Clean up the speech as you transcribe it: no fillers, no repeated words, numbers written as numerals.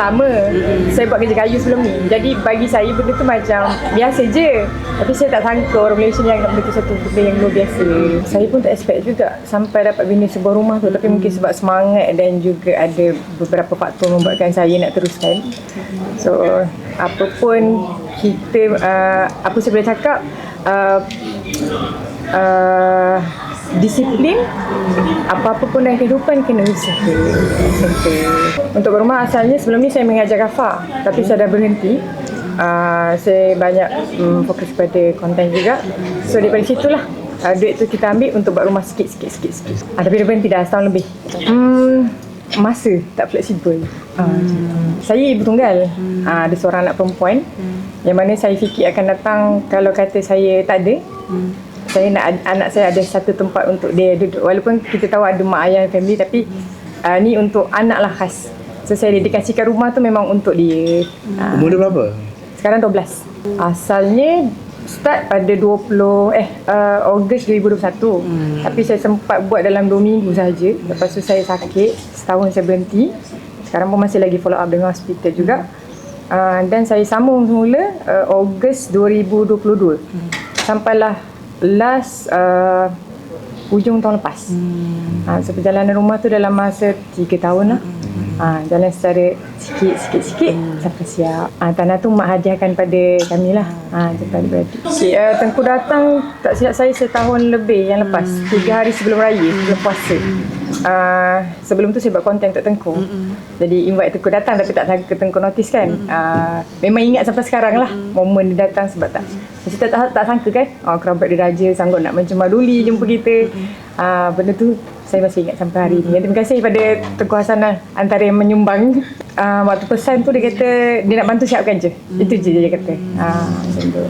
lama. Saya buat kerja kayu sebelum ni. Jadi bagi saya benda tu macam biasa je. Tapi saya tak sangka orang Malaysia ni anggap benda tu satu benda yang luar biasa. Saya pun tak expect juga sampai dapat bina sebuah rumah tu. Tapi mungkin sebab semangat dan juga ada beberapa faktor membuatkan saya nak teruskan. So apa pun kita, apa saya boleh cakap, disiplin, apa-apa pun dalam kehidupan kena usaha. Untuk berumah asalnya sebelum ni saya mengajar kafa, tapi saya dah berhenti. Saya banyak fokus pada konten juga. So daripada situlah duit tu kita ambil untuk buat rumah sikit. Tapi dah berhenti dah setahun lebih. Masa tak fleksibel. Saya ibu tunggal. Ada seorang anak perempuan yang mana saya fikir akan datang kalau kata saya tak ada. Saya nak anak saya ada satu tempat untuk dia duduk. Walaupun kita tahu ada mak ayah family, tapi ni untuk anak lah khas. So saya dedikasikan rumah tu memang untuk dia. Umur dia berapa? Sekarang 12. Asalnya start pada Ogos 2021. Tapi saya sempat buat dalam 2 minggu saja. Lepas tu saya sakit, setahun saya berhenti. Sekarang pun masih lagi follow up dengan hospital juga. Dan saya sambung semula Ogos 2022. Sampailah last hujung tahun lepas. So perjalanan rumah tu dalam masa 3 tahun lah. Jalan secara sikit sampai siap. Tanah tu mak hadiahkan pada kami lah. Cepat beradik. Tengku datang tak silap saya setahun lebih yang lepas. 3 hari sebelum raya, sebelum puasa. Sebelum tu saya buat konten untuk Tengku. Jadi invite Tengku datang, tapi tak sangka Tengku notice kan. Memang ingat sampai sekarang lah momen dia datang, sebab kita tak sangka kan, kerabat dia raja sanggup nak mencemaduli jumpa kita. Benda tu saya masih ingat sampai hari ni. Terima kasih pada Tengku Hasanah antara yang menyumbang. Waktu pesan tu dia kata dia nak bantu siapkan je. Itu je dia kata. Macam tu.